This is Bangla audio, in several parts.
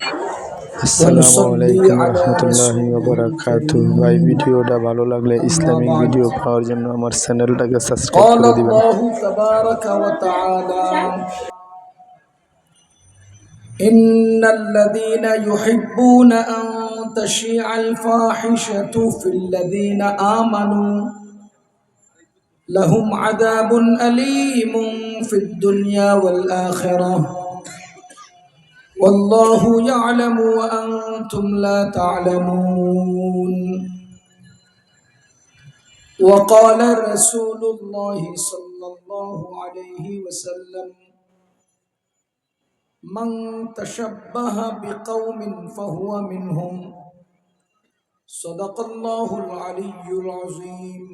আসসালামু আলাইকুম রহমতুল্লাহি ওয়া বারাকাতুহু। ভাই, ভিডিওটা ভালো লাগলে ইসলামিক ভিডিও পাওয়ার জন্য আমার চ্যানেলটাকে সাবস্ক্রাইব করে দিবেন। আল্লাহু তাবারাকা ওয়া তাআলা ইন্নাল্লাযীনা ইউহিব্বুনা আন তাশিআল ফাহিশাতু ফিল্লাযীনা আমানু লাহুম আযাবুন আলীমুন ফিদ দুনিয়া ওয়াল আখিরাহ ওয়াল্লাহু ইয়া'লামু ওয়া আনতুম লা তা'লামুন। وقال رسول الله صلى الله عليه وسلم من تشبه بقوم فهو منهم صدق الله العلي العظيم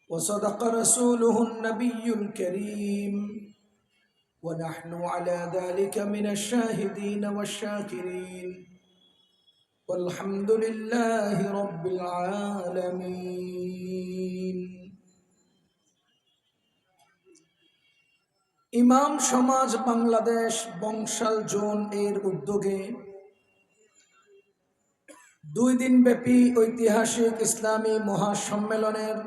وصدق رسوله النبي الكريم ونحن على ذلك من الشاهدين والشاكرين والحمد لله رب العالمين। ইমাম সমাজ বাংলাদেশ বংশাল জোন এর উদ্যোগে 2 দিন ব্যাপী ঐতিহাসিক ইসলামী মহাসম্মেলনের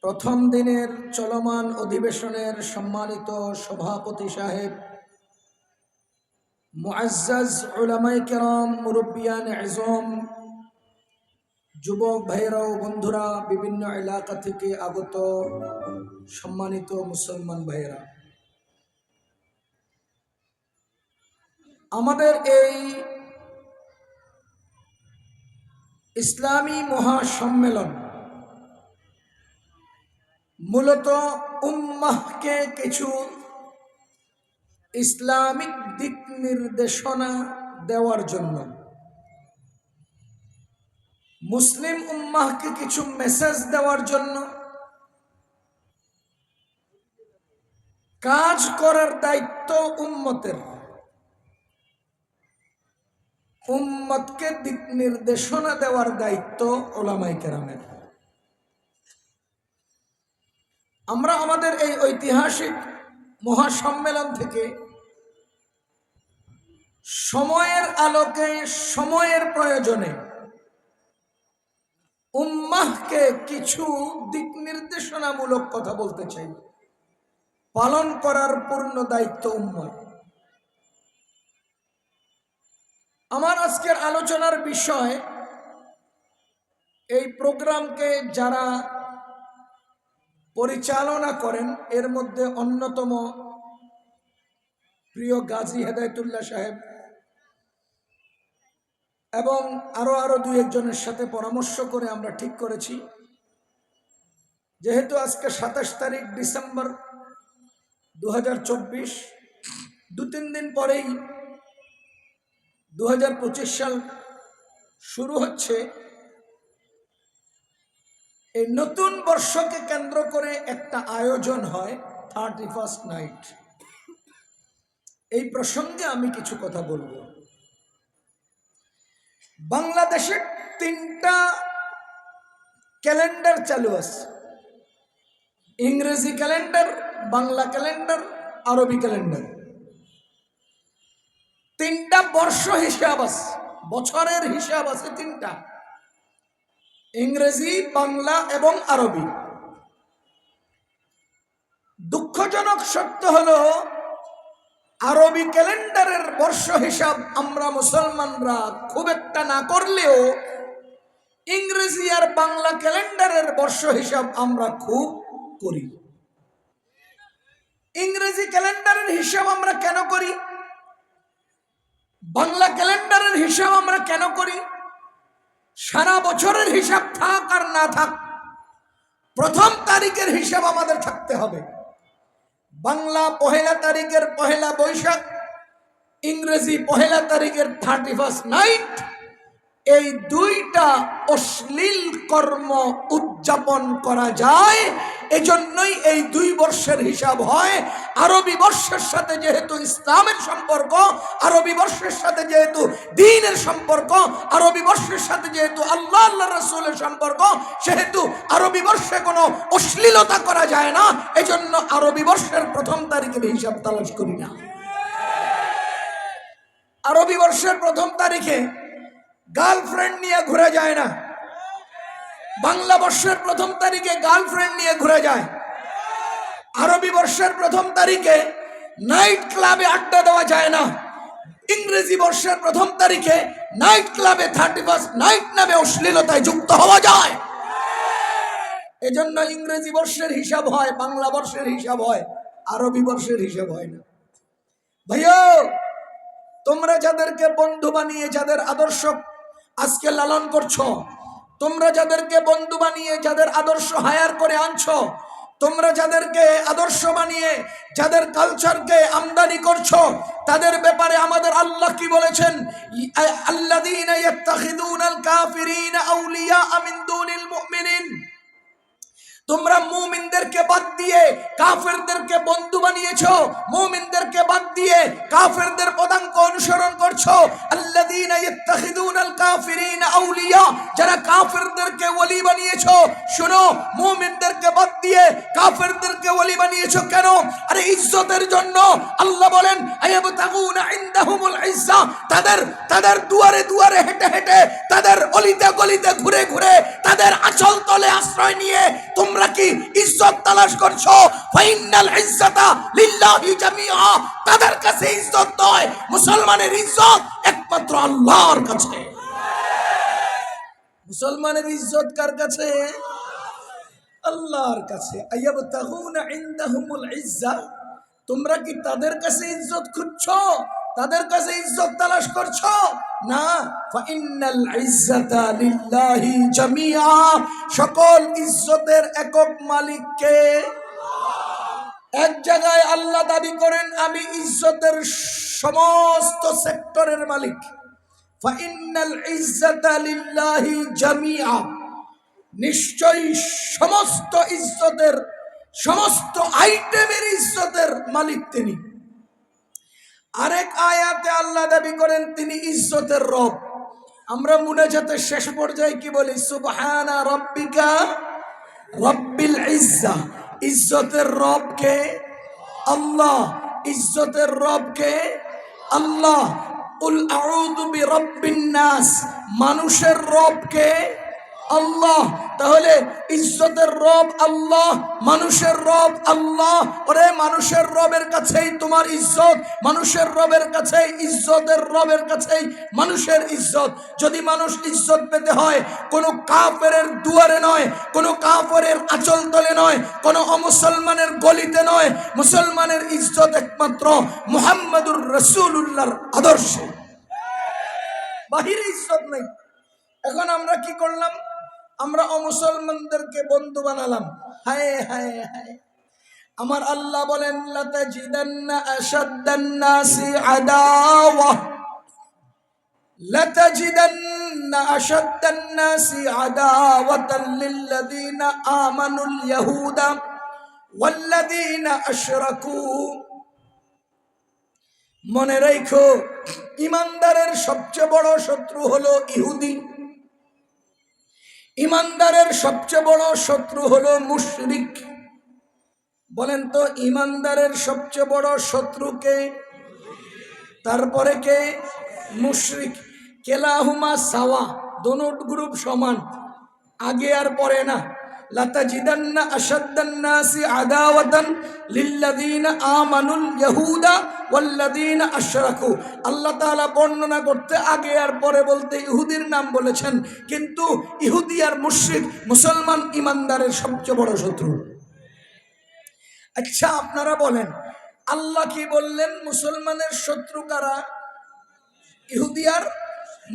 প্রথম দিনের চলমান অধিবেশনের সম্মানিত সভাপতি সাহেব, মুআজ্জাজ উলামায়ে কেরাম, মুরব্বিয়ানে আযম, যুবক ভাইরা ও বন্ধুরা, বিভিন্ন এলাকা থেকে আগত সম্মানিত মুসলমান ভাইরা, আমাদের এই ইসলামী মহাসম্মেলন মূলত উম্মাহকে কিছু ইসলামিক দিক নির্দেশনা দেওয়ার জন্য, মুসলিম উম্মাহকে কিছু মেসেজ দেওয়ার জন্য কাজ করার দায়িত্ব উম্মতের। উম্মতকে দিক নির্দেশনা দেওয়ার দায়িত্ব উলামায়ে কেরামের। আমরা আমাদের এই ঐতিহাসিক মহাসম্মেলন থেকে সময়ের আলোকে, সময়ের প্রয়োজনে উম্মাহকে কিছু দিক নির্দেশনামূলক কথা বলতে চাই। পালন করার পূর্ণ দায়িত্ব উম্মার। আমার আজকের আলোচনার বিষয়, এই প্রোগ্রামকে যারা পরিচালনা করেন এর মধ্যে অন্যতম প্রিয় গাজী হেদায়েতুল্লাহ সাহেব এবং আরো 2-1 সাথে পরামর্শ করে আমরা ঠিক করেছি, যেহেতু আজকে 27 তারিখ ডিসেম্বর 2024, 2-3 দিন পরেই 2025 সাল শুরু হচ্ছে। এই নতুন বর্ষকে কেন্দ্র করে একটা আয়োজন হয় 31st নাইট। এই প্রসঙ্গে আমি কিছু কথা বলবো। বাংলাদেশে 3টা ক্যালেন্ডার চালু আছে: ইংরেজি ক্যালেন্ডার, বাংলা ক্যালেন্ডার, আরবি ক্যালেন্ডার। 3টা বর্ষ হিসাব আছে, বছরের হিসাব আছে 3টা: ইংরেজি, বাংলা এবং আরবি। দুঃখজনক সত্য হলো, আরবি ক্যালেন্ডারের বর্ষ হিসাব আমরা মুসলমানরা খুব একটা না করলেও ইংরেজি আর বাংলা ক্যালেন্ডারের বর্ষ হিসাব আমরা খুব করি। ইংরেজি ক্যালেন্ডারের হিসাব আমরা কেন করি? বাংলা ক্যালেন্ডারের হিসাব আমরা কেন করি? সারা বছরের হিসাব থাক আর না থাক, প্রথম তারিখের হিসাব আমাদের থাকতে হবে। বাংলা 1 তারিখের 1 বৈশাখ, ইংরেজি 1 তারিখের 31st নাইট। এই 2টা অশ্লীল কর্ম উদযাপন করা যায়, এজন্যই এই 2 বর্ষের হিসাব হয়। আরবি বর্ষের সাথে যেহেতু ইসলামের সম্পর্ক, আরবি বর্ষের সাথে যেহেতু দ্বীনের সম্পর্ক, আরবি বর্ষের সাথে যেহেতু আল্লাহ আল্লাহ রাসূলের সম্পর্ক, সেহেতু আরবি বর্ষে কোনো অশ্লীলতা করা যায় না। এজন্য আরবি বর্ষের 1ম তারিখের হিসাব তালাশ করি না। আরবি বর্ষের 1ম তারিখে গার্লফ্রেন্ড নিয়ে ঘুরে যায় না। বাংলা বর্ষের 1ম তারিখে গার্লফ্রেন্ড নিয়ে ঘুরে যায়। আরবি বর্ষের 1ম তারিখে নাইট ক্লাবে আড্ডা দেওয়া যায় না। ইংরেজি বর্ষের 1ম তারিখে নাইট ক্লাবে 31st নাইট নামে অশ্লীলতায় যুক্ত হওয়া যায়। এজন্য ইংরেজি বর্ষের হিসাব হয়, বাংলা বর্ষের হিসাব হয়, আরবি বর্ষের হিসাব হয় না। ভাইও, তোমরা যাদেরকে বন্ধু বানিয়ে, যাদের আদর্শ আজকে লালন করছো, তোমরা যাদেরকে বন্ধু বানিয়ে, যাদের আদর্শ হায়ার করে আনছো, তোমরা যাদেরকে আদর্শ বানিয়ে, যাদের কালচারকে আমদানি করছো, তাদের ব্যাপারে আমাদের আল্লাহ কি বলেছেন? আল্লাযীনা ইয়াত্তাখিযুনাল কাফিরিনা আউলিয়া মিন দুনিল মুমিনিন। তোমরা মুমিনদেরকে বাদ দিয়ে কাফেরদেরকে বন্ধু বানিয়েছো, মুমিনদেরকে বাদ দিয়ে কাফেরদের পদাঙ্ক অনুসরণ করছো। আল্লাযীনা ইয়াত্তাখিযুনাল কাফিরিনা আউলিয়া, যারা কাফেরদেরকে ওলি বানিয়েছো। শোনো, মুমিনদেরকে বাদ দিয়ে কাফেরদেরকে ওলি বানিয়েছো কেন? আরে ইজ্জতের জন্য। আল্লাহ বলেন আয়াবতাগুনা ইনদাহুমুল ইজ্জা, তাদের দুয়ারে দুয়ারে হেঁটে হেঁটে, তাদের অলিতে গলিতে ঘুরে ঘুরে, তাদের আঁচল তলে আশ্রয় নিয়ে তোমরা কি ইজ্জত তালাশ করছো? ফাইনাল ইজ্জাতা লিল্লাহি জামিআ, তাদের কাছে ইজ্জত নয়, মুসলমানের ইজ্জত একমাত্র আল্লাহর কাছে। মুসলমানের ইজ্জত কার কাছে? আল্লাহর কাছে। আয়াবতাগুনা ইনদাহুমুল ইজ্জা, তোমরা কি তাদের কাছে ইজ্জত খুঁজছো? তাদের কাছে ইজ্জত তালাশ করছো? না। ফাইনাল ইজ্জাতা লিল্লাহি জামিআ, সকল ইজ্জতের একক মালিক কে? এক জায়গায় আল্লাহ দাবি করেন আমি ইজ্জতের সমস্ত সেক্টরের মালিক। ফাইনাল ইজ্জাতা লিল্লাহি জামিআ, নিশ্চয়ই সমস্ত ইজ্জতের, সমস্ত আইটেমের ইজ্জতের মালিক তিনি। আরেক আয়াতে আল্লাহ দাবি করেন তিনি ইজ্জতের রব। আমরা মুনাজাতের শেষ পর্যায়ে কি বলি? সুবহানা রাব্বিকা রব্বিল ইজ্জা। ইজ্জতের রব কে? আল্লাহ। ইজ্জতের রব কে? আল্লাহ। কুল আউযু বিরাব্বিন নাস, মানুষের রব কে? আল্লাহ। তাহলে ইজ্জতের রব আল্লাহ, মানুষের রব আল্লাহ। ওরে মানুষের রবের কাছেই তোমার ইজ্জত, মানুষের রবের কাছেই, ইজ্জতের রবের কাছেই মানুষের ইজ্জত। যদি মানুষ ইজ্জত পেতে হয় কোনো কাফেরের দুয়ারে নয়, কোনো কাফেরের আঁচল তলে নয়, কোনো অমুসলমানের গলিতে নয়। মুসলমানের ইজ্জত একমাত্র মুহাম্মদুর রাসূলুল্লাহর আদর্শে, বাহিরে ইজ্জত নেই। এখন আমরা কি করলাম? আমরা অমুসলমানদেরকে বন্ধু বানালাম। হায় হায় হায়, আমার আল্লাহ বলেন লাতাজিদান্না আশাদ্দান নাসি আদাওয়া, লাতাজিদান্না আশাদ্দান নাসি আদাওয়াতাল লিল্লাযীনা আমানুল ইয়াহুদা ওয়াল্লাযীনা আশরাকু। মনে রাখো, ইমানদারের সবচেয়ে বড় শত্রু হলো ইহুদি, ইমানদারের সবচেয়ে বড় শত্রু হলো মুশরিক। বলেন তো, ইমানদারের সবচেয়ে বড় শত্রু কে? তারপরে কে? মুশরিক। কেলাহুমা সাওয়া, দোনো গ্রুপ সমান, আগে আর পরে না। লাতাজিদান্না আশাদ্দান নাসি আদাওয়াতান লিল্লাযীনা আমানুল ইয়াহুদা ওয়াল্লাযীনা আশরাকু। আল্লাহ তাআলা বর্ণনা করতে আগে আর পরে বলতে ইহুদির নাম বলেছেন, কিন্তু ইহুদি আর মুশরিক মুসলমান ইমানদারের সবচেয়ে বড় শত্রু। আচ্ছা, আপনারা বলেন আল্লাহ কি বললেন? মুসলমানের শত্রু কারা? ইহুদি আর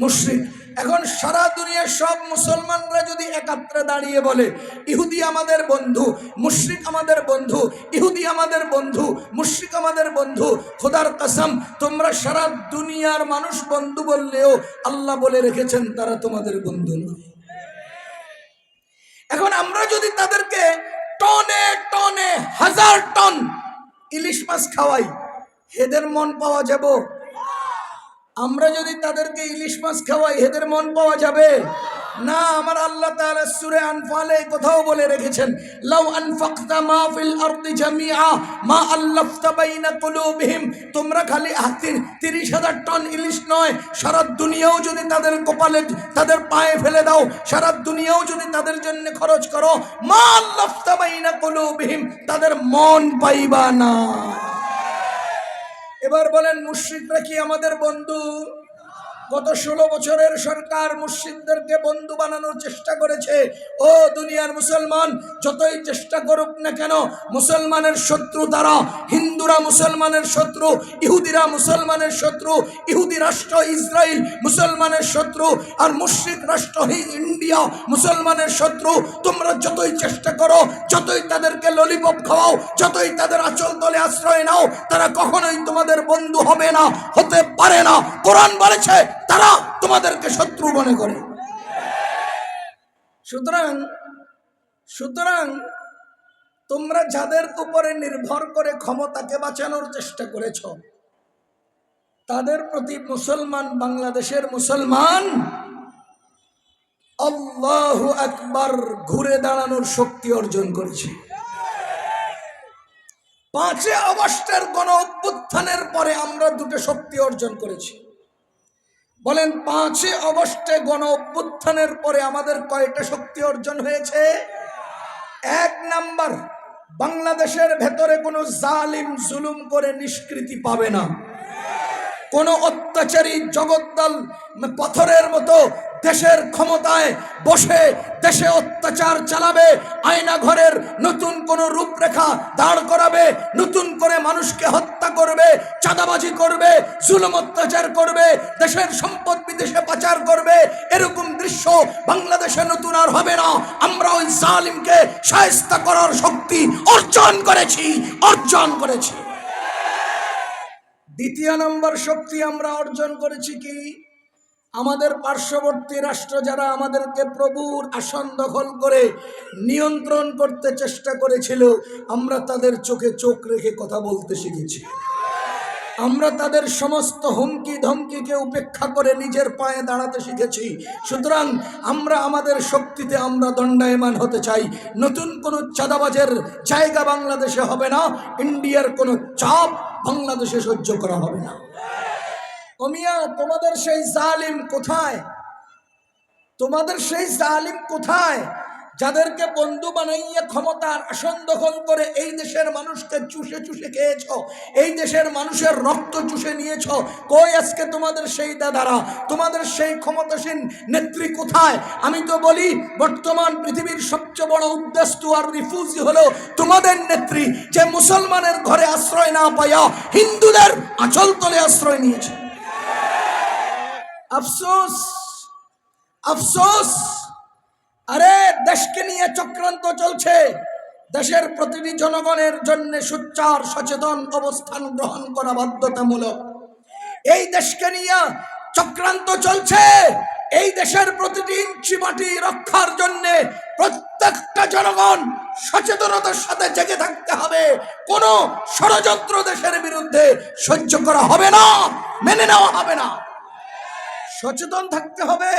মুশরিক। এখন সারা দুনিয়ার সব মুসলমানরা যদি একাত্রে দাঁড়িয়ে বলে ইহুদি আমাদের বন্ধু, মুশরিক আমাদের বন্ধু, ইহুদি আমাদের বন্ধু, মুশরিক আমাদের বন্ধু, খোদার কসম তোমরা সারা দুনিয়ার মানুষ বন্ধু বললেও আল্লাহ বলে রেখেছেন তারা তোমাদের বন্ধু নয়। এখন আমরা যদি তাদেরকে টনে টনে হাজার টন ইলিশ মাছ খাওয়াই, এদের মন পাওয়া যাব? আমরা যদি তাদেরকে ইলিশ মাছ খাওয়াই, এদের মন পাওয়া যাবে না। আমার আল্লাহ তাআলা সূরা আনফালে কোথাও বলে রেখেছেন, লাউ আনফাকতা মা ফিল আরদি জামিআ মা আল্লাফতা বাইনা কুলুবিহিম। তোমরা খালি 30,000 টন ইলিশ নয়, সারা দুনিয়াও যদি তাদের কপালে তাদের পায়ে ফেলে দাও, সারা দুনিয়াও যদি তাদের জন্য খরচ করো, মা আল্লাফতা বাইনা কুলুবিহিম, তাদের মন পাইবা না। এবার বলেন, মুশরিকরা কি আমাদের বন্ধু? গত 16 বছরের সরকার মুশরিকদেরকে বন্ধু বানানোর চেষ্টা করেছে। ও দুনিয়ার মুসলমান, যতই চেষ্টা করুক না কেন, মুসলমানের শত্রু তারা। হিন্দুরা মুসলমানের শত্রু, ইহুদিরা মুসলমানের শত্রু, ইহুদি রাষ্ট্র ইসরায়েল মুসলমানের শত্রু, আর মুশরিক রাষ্ট্র ইন্ডিয়া মুসলমানের শত্রু। তোমরা যতই চেষ্টা করো, যতই তাদেরকে ললিপপ খাওয়াও, যতই তাদের আঁচল তলে আশ্রয় নাও, তারা কখনোই তোমাদের বন্ধু হবে না, হতে পারে না। কোরআন বলেছে তারা তোমাদেরকে শত্রু মনে করে। সুতরাং তোমরা যাদের উপরে নির্ভর করে ক্ষমতাকে বাঁচানোর চেষ্টা করেছ, তাদের প্রতি মুসলমান, বাংলাদেশের মুসলমান আল্লাহু আকবার ঘুরে দাঁড়ানোর শক্তি অর্জন করেছে। 5 আগস্টের গণ অভ্যুত্থানের পরে আমরা দুটো শক্তি অর্জন করেছি। বলেন, 5 আগস্টে গণ অভ্যুত্থানের পরে আমাদের কয়টা শক্তি অর্জন হয়েছে? 1 নাম্বার, বাংলাদেশের ভেতরে কোনো জালিম জুলুম করে নিষ্কৃতি পাবে না। কোন অত্যাচারী জগদ্দল পাথরের মতো দেশের ক্ষমতায় বসে দেশে অত্যাচার চালাবে, আয়না ঘরের নতুন কোন রূপরেখা দাঁড় করাবে, নতুন করে মানুষকে হত্যা করবে, চাঁদাবাজি করবে, জুলুম অত্যাচার করবে, দেশের সম্পদ বিদেশে পাচার করবে, এরকম দৃশ্য বাংলাদেশে নতুন আর হবে না। আমরা ওই জালিমকে শায়েস্তা করার শক্তি অর্জন করেছি। 2 নম্বর শক্তি আমরা অর্জন করেছি কি? আমাদের পার্শ্ববর্তী রাষ্ট্র যারা আমাদেরকে প্রভুর আসন দখল করে নিয়ন্ত্রণ করতে চেষ্টা করেছিল, আমরা তাদের চোখে চোখ রেখে কথা বলতে শিখেছি। আমরা তাদের সমস্ত হুমকি ধমকিকে উপেক্ষা করে নিজের পায়ে দাঁড়াতে শিখেছি। সুতরাং আমরা আমাদের শক্তিতে আমরা দণ্ডায়মান হতে চাই। নতুন কোনো চাঁদাবাজের জায়গা বাংলাদেশে হবে না, ইন্ডিয়ার কোনো চাপ বাংলাদেশে সহ্য করা হবে না। ওমিয়া, তোমাদের সেই জালিম কোথায়? তোমাদের সেই জালিম কোথায় যাদেরকে বন্ধু বানাইয়া ক্ষমতার আসন দখল করে এই দেশের মানুষকে চুষে চুষে খেয়েছ, এই দেশের মানুষের রক্ত চুষে নিয়েছ? কই আজকে তোমাদের সেই দাদারা, তোমাদের সেই ক্ষমতাসীন নেত্রী কোথায়? আমি তো বলি, বর্তমান পৃথিবীর সবচেয়ে বড় উদ্দেশ্য আর রিফিউজি হলো তোমাদের নেত্রী, যে মুসলমানের ঘরে আশ্রয় না পাইয়া হিন্দুদের আঁচল তলে আশ্রয় নিয়েছে। আফসোস, আফসোস। আরে দেশকে নিয়ে চক্রান্ত চলছে, দেশের প্রতিটি জনগণের জন্য সোচ্চার সচেতন অবস্থান গ্রহণ করা বাধ্যতামূলক। এই দেশকে নিয়ে চক্রান্ত চলছে, এই দেশের প্রতিটি ইঞ্চি মাটি রক্ষার জন্য প্রত্যেকটা জনগণ সচেতনতার সাথে জেগে থাকতে হবে। কোন ষড়যন্ত্র দেশের বিরুদ্ধে সহ্য করা হবে না, মেনে নেওয়া হবে না। সচেতন থাকতে হবে।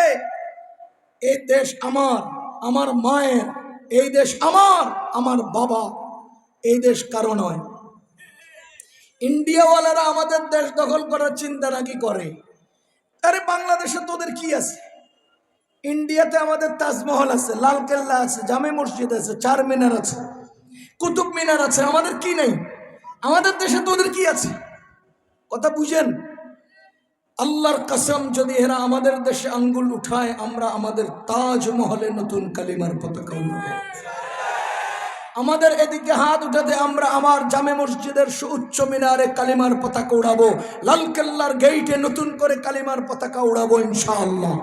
এই দেশ আমার, আমার মায়ের, এই দেশ আমার, আমার বাবা, এই দেশ কারো নয়। ইন্ডিয়াওয়ালারা আমাদের দেশ দখল করার চিন্তা নাকি করে? আরে বাংলাদেশে তোদের কি আছে? ইন্ডিয়াতে আমাদের তাজমহল আছে, লালকেল্লা আছে, জামে মসজিদ আছে, 4 মিনার আছে, কুতুব মিনার আছে। আমাদের কি নেই? আমাদের দেশে তোদের কি আছে? কথা বুঝেন? আল্লাহর কসম, যদি এরা আমাদের দেশে আঙ্গুল উঠায়, আমরা আমাদের তাজমহলে নতুন কালিমার পতাকা উঠাবো। আমাদের এদিকে হাত উঠাতে আমরা আমার জামে মসজিদের সুউচ্চ মিনারে কালিমার পতাকা উড়াবো, লালকেল্লার গেইটে নতুন করে কালিমার পতাকা উড়াবো ইনশাআল্লাহ।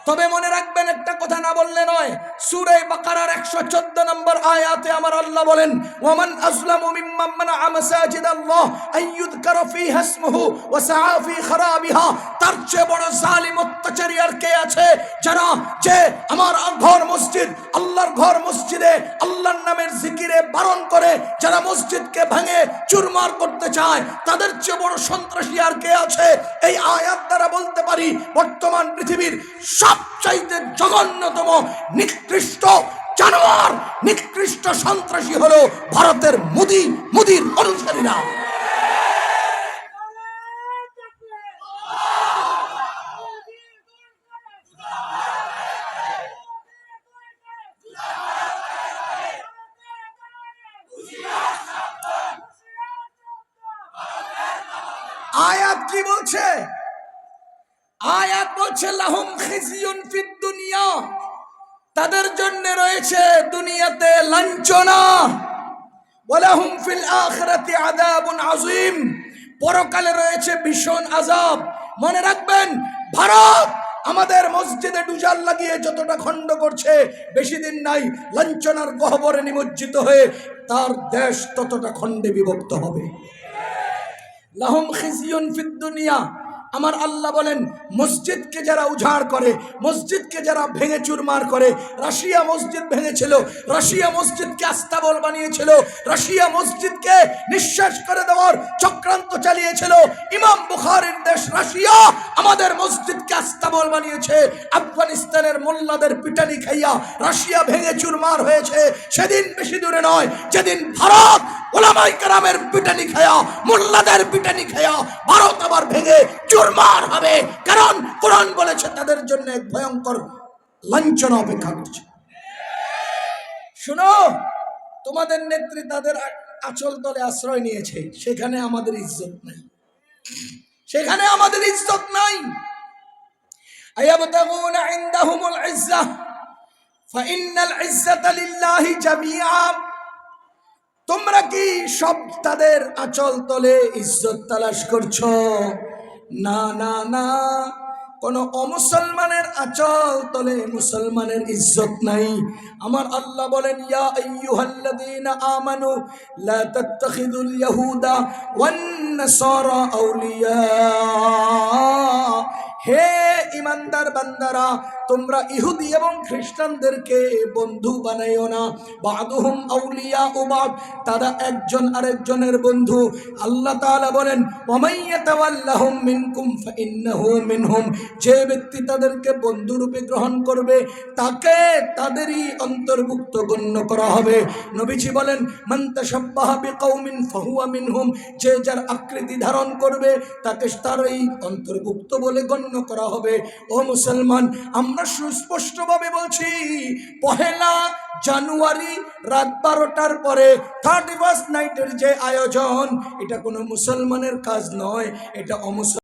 তবে মনে রাখবেন, একটা কথা না বললে নয়, সূরা বাকারার 114 নম্বর আয়াতে আমার আল্লাহ বলেন, ওয়ামান আযলামু মিম্মান মানাআ মাসাজিদাল্লাহ আইয়ুযকারা ফীহা ইসমুহু ওয়া সাআ ফী খারাবিহা। তার চেয়ে বড় জালিম অত্যাচারী আর কে আছে? যারা যে আমার ঘর মসজিদ, আল্লাহর ঘর মসজিদে আল্লাহর নামের জিকিরে বারণ করে, যারা মসজিদকে ভেঙে চুরমার করতে চায়, তাদের চেয়ে বড় সন্ত্রাসী আর কে আছে? এই আয়াত দ্বারা বলতে পারি, বর্তমান পৃথিবীর সবচাইতে জঘন্যতম নিকৃষ্ট জানোয়ার, নিকৃষ্ট সন্ত্রাসী হলো ভারতের মোদির অনুসারীরা। আয়াত কি বলছে? আয়াত বলছে লাহুম খিজিয়ুন ফিদ দুনিয়া, তাদের জন্য রয়েছে দুনিয়াতে লাঞ্ছনা, ওয়ালাহুম ফিল আখিরাতি আযাবুন আযীম, পরকালে রয়েছে ভীষণ আযাব। মনে রাখবেন, ভারত আমাদের মসজিদে ডুজাল লাগিয়ে যতটা খণ্ড করছে, বেশি দিন নাই লাঞ্ছনার গহ্বরে নিমজ্জিত হয়ে তার দেশ ততটা খণ্ডে বিভক্ত হবে। লাহুম খিজিয়ুন ফিদ দুনিয়া, আমার আল্লাহ বলেন, মসজিদকে যারা উজাড় করে, মসজিদকে যারা ভেঙে চুরমার করে, রাশিয়া মসজিদ ভেঙেছিল, রাশিয়া মসজিদকে আস্তাবল বানিয়েছিল, রাশিয়া মসজিদকে নিঃশেষ করে দেওয়ার চক্রান্ত চালিয়েছিল। ইমাম বুখারীর দেশ রাশিয়া আমাদের মসজিদকে আস্তাবল বানিয়েছে। আফগানিস্তানের মোল্লাদের পিটানি খাইয়া রাশিয়া ভেঙে চুরমার হয়েছে। সেদিন বেশি দূরে নয়, যেদিন ভারত ওলামায়ে কেরামের পিটানি খায়া, মোল্লাদের পিটানি খায়া ভারত আবার ভেঙে চুরমার হবে। কারণ কোরআন বলেছে তাদের জন্য এক ভয়ঙ্কর লাঞ্ছনা অপেক্ষা করছে। শুনো, তোমাদের নেত্রী তাদের আঁচল তলে আশ্রয় নিয়েছে, সেখানে আমাদের ইজ্জত নাই, সেখানে আমাদের ইজ্জত নাই। আয়াবতাগুনা ইনদাহুমুল ইজ্জাহ ফাইন্নাল ইজ্জাতা লিল্লাহি জামিআ। তোমরা কি সব তাদের আঁচল তলে ইজ্জত তালাশ করছো? না না না, কোন অমুসলমানের আঁচল তলে মুসলমানের ইজ্জত নাই। আমার আল্লাহ বলেন, ইয়া আইয়ুহাল্লাযীনা আমানু লা তাত্তাখিযুল ইয়াহুদা ওয়ান নাসারা আউলিয়া। হে ইমানদার বান্দারা, তোমরা ইহুদি এবং খ্রিস্টানদেরকে বন্ধু বানাইও না। বাদুহুম আউলিয়া বাদ, তারা একজন আরেকজনের বন্ধু। আল্লাহ তাআলা বলেন, ওয়ামাই ইয়াতাওয়াল্লাহুম মিনকুম ফাইন্নাহু মিনহুম, যে ব্যক্তি তাদেরকে বন্ধুরূপে গ্রহণ করবে তাকে তাদেরই অন্তর্ভুক্ত গণ্য করা হবে। নবীজি বলেন, মান তাশাব্বাহা বিকাউমিন ফাহুয়া মিনহুম, যে যার আকৃতি ধারণ করবে তাকে তারই অন্তর্ভুক্ত বলে গণ্য করা হবে। ও মুসলমান, আমরা সুস্পষ্টভাবে বলছি, 1 জানুয়ারি রাত 12টার পরে 31st নাইটের যে আয়োজন, এটা কোনো মুসলমানের কাজ নয়, এটা অমুসলমান